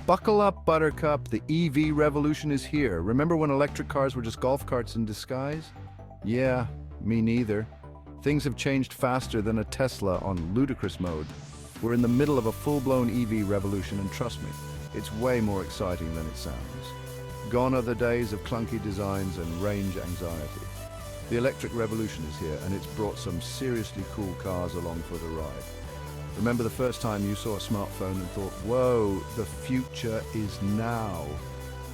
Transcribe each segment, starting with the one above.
Buckle up, Buttercup. The EV revolution is here. Remember when electric cars were just golf carts in disguise? Yeah, me neither. Things have changed faster than a Tesla on ludicrous mode. We're in the middle of a full-blown EV revolution, and trust me, it's way more exciting than it sounds. Gone are the days of clunky designs and range anxiety. The electric revolution is here, and it's brought some seriously cool cars along for the ride. Remember the first time you saw a smartphone and thought, whoa, the future is now.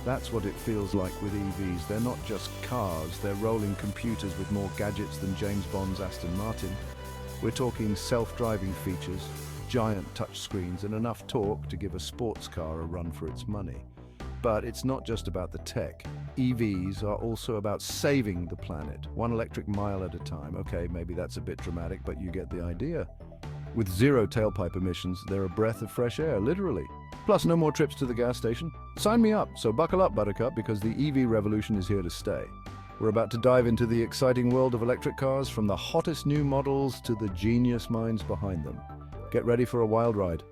That's what it feels like with EVs. They're not just cars, they're rolling computers with more gadgets than James Bond's Aston Martin. We're talking self-driving features, giant touchscreens, and enough torque to give a sports car a run for its money. But it's not just about the tech. EVs are also about saving the planet, one electric mile at a time. Okay, maybe that's a bit dramatic, but you get the idea. With zero tailpipe emissions, they're a breath of fresh air, literally. Plus, no more trips to the gas station. Sign me up, so buckle up, Buttercup, because the EV revolution is here to stay. We're about to dive into the exciting world of electric cars, from the hottest new models to the genius minds behind them. Get ready for a wild ride.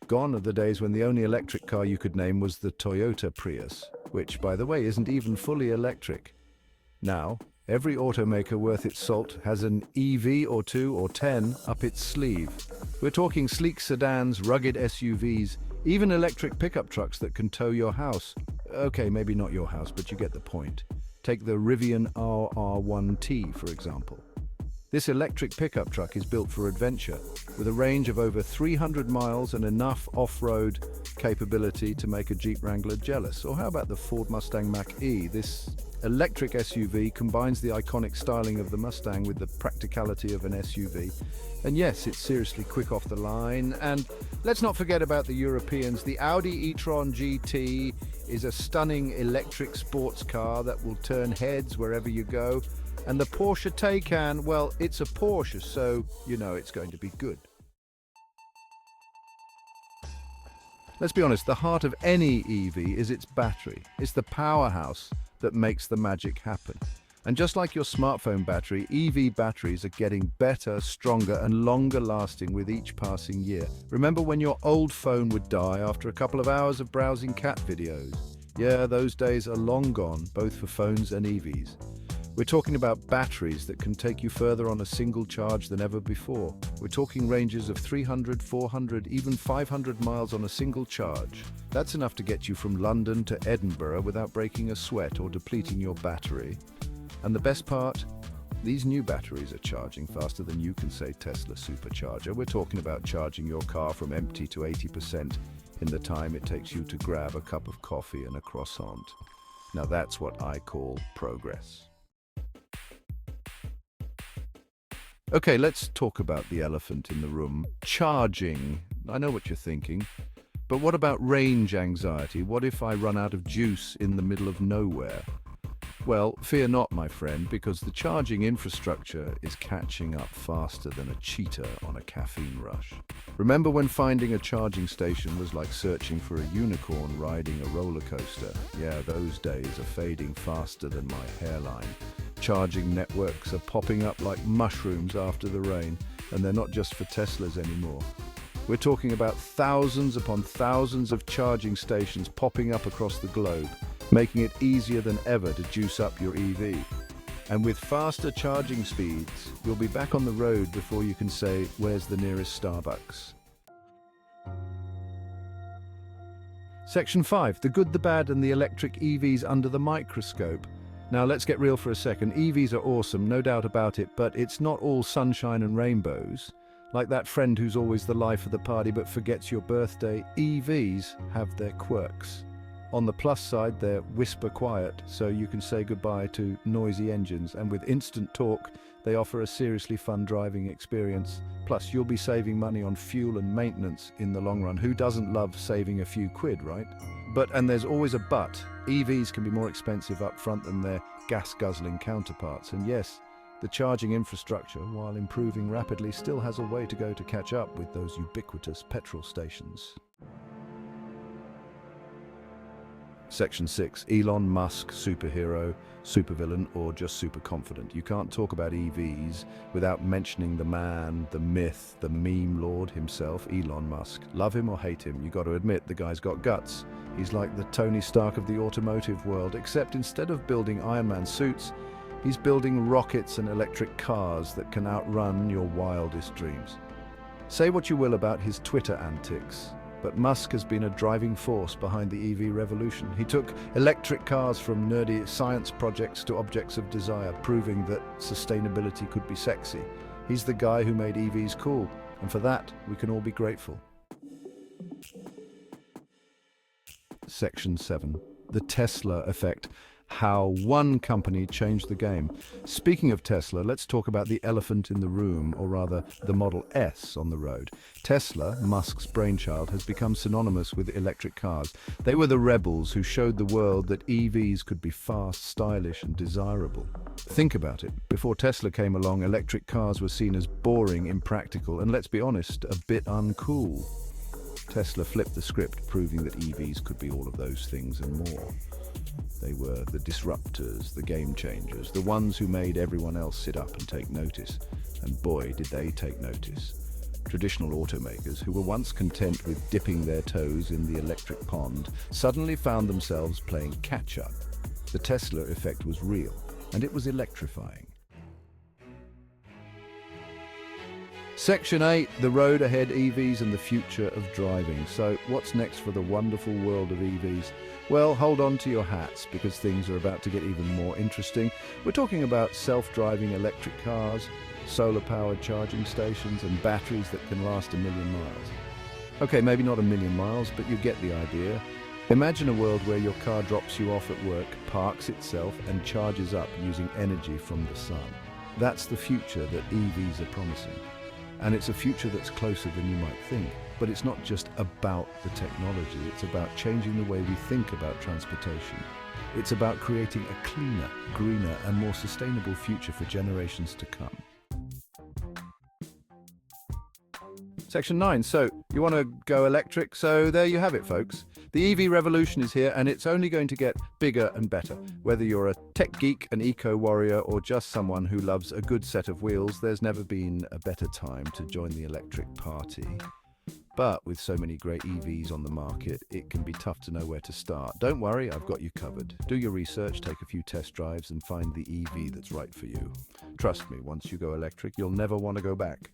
Gone are the days when the only electric car you could name was the Toyota Prius, which, by the way, isn't even fully electric. Now, every automaker worth its salt has an EV or 2 or 10 up its sleeve. We're talking sleek sedans, rugged SUVs, even electric pickup trucks that can tow your house. Okay, maybe not your house, but you get the point. Take the Rivian RR1T, for example. This electric pickup truck is built for adventure, with a range of over 300 miles and enough off-road capability to make a Jeep Wrangler jealous. Or how about the Ford Mustang Mach-E? This electric SUV combines the iconic styling of the Mustang with the practicality of an SUV. And yes, it's seriously quick off the line. And let's not forget about the Europeans. The Audi e-tron GT is a stunning electric sports car that will turn heads wherever you go. And the Porsche Taycan, well, it's a Porsche, so you know it's going to be good. Let's be honest, the heart of any EV is its battery. It's the powerhouse that makes the magic happen. And just like your smartphone battery, EV batteries are getting better, stronger, and longer lasting with each passing year. Remember when your old phone would die after a couple of hours of browsing cat videos? Yeah, those days are long gone, both for phones and EVs. We're talking about batteries that can take you further on a single charge than ever before. We're talking ranges of 300, 400, even 500 miles on a single charge. That's enough to get you from London to Edinburgh without breaking a sweat or depleting your battery. And the best part? These new batteries are charging faster than you can say Tesla supercharger. We're talking about charging your car from empty to 80% in the time it takes you to grab a cup of coffee and a croissant. Now that's what I call progress. Okay, let's talk about the elephant in the room. Charging. I know what you're thinking. But what about range anxiety? What if I run out of juice in the middle of nowhere? Well, fear not, my friend, because the charging infrastructure is catching up faster than a cheetah on a caffeine rush. Remember when finding a charging station was like searching for a unicorn riding a roller coaster? Yeah, those days are fading faster than my hairline. Charging networks are popping up like mushrooms after the rain, and they're not just for Teslas anymore. We're talking about thousands upon thousands of charging stations popping up across the globe, making it easier than ever to juice up your EV. And with faster charging speeds, you'll be back on the road before you can say, "Where's the nearest Starbucks?" Section 5, the good, the bad, and the electric EVs under the microscope. Now let's get real for a second. EVs are awesome, no doubt about it, but it's not all sunshine and rainbows. Like that friend who's always the life of the party but forgets your birthday, EVs have their quirks. On the plus side, they're whisper quiet, so you can say goodbye to noisy engines, and with instant torque, they offer a seriously fun driving experience. Plus, you'll be saving money on fuel and maintenance in the long run. Who doesn't love saving a few quid, right? And there's always a but. EVs can be more expensive up front than their gas-guzzling counterparts. And yes, the charging infrastructure, while improving rapidly, still has a way to go to catch up with those ubiquitous petrol stations. Section 6, Elon Musk, superhero, supervillain, or just super confident. You can't talk about EVs without mentioning the man, the myth, the meme lord himself, Elon Musk. Love him or hate him, you got to admit the guy's got guts. He's like the Tony Stark of the automotive world, except instead of building Iron Man suits, he's building rockets and electric cars that can outrun your wildest dreams. Say what you will about his Twitter antics, but Musk has been a driving force behind the EV revolution. He took electric cars from nerdy science projects to objects of desire, proving that sustainability could be sexy. He's the guy who made EVs cool, and for that, we can all be grateful. Section 7. The Tesla effect. How one company changed the game. Speaking of Tesla, let's talk about the elephant in the room, or rather, the Model S on the road. Tesla, Musk's brainchild, has become synonymous with electric cars. They were the rebels who showed the world that EVs could be fast, stylish, and desirable. Think about it. Before Tesla came along, electric cars were seen as boring, impractical, and let's be honest, a bit uncool. Tesla flipped the script, proving that EVs could be all of those things and more. They were the disruptors, the game changers, the ones who made everyone else sit up and take notice. And boy, did they take notice. Traditional automakers, who were once content with dipping their toes in the electric pond, suddenly found themselves playing catch-up. The Tesla effect was real, and it was electrifying. Section 8, the road ahead, EVs and the future of driving. So what's next for the wonderful world of EVs? Well, hold on to your hats because things are about to get even more interesting. We're talking about self-driving electric cars, solar-powered charging stations and batteries that can last 1,000,000 miles. Okay, maybe not 1,000,000 miles, but you get the idea. Imagine a world where your car drops you off at work, parks itself and charges up using energy from the sun. That's the future that EVs are promising. And it's a future that's closer than you might think. But it's not just about the technology, it's about changing the way we think about transportation. It's about creating a cleaner, greener, and more sustainable future for generations to come. Section 9. So, you want to go electric? So there you have it, folks. The EV revolution is here, and it's only going to get bigger and better. Whether you're a tech geek, an eco-warrior, or just someone who loves a good set of wheels, there's never been a better time to join the electric party. But with so many great EVs on the market, it can be tough to know where to start. Don't worry, I've got you covered. Do your research, take a few test drives, and find the EV that's right for you. Trust me, once you go electric, you'll never want to go back.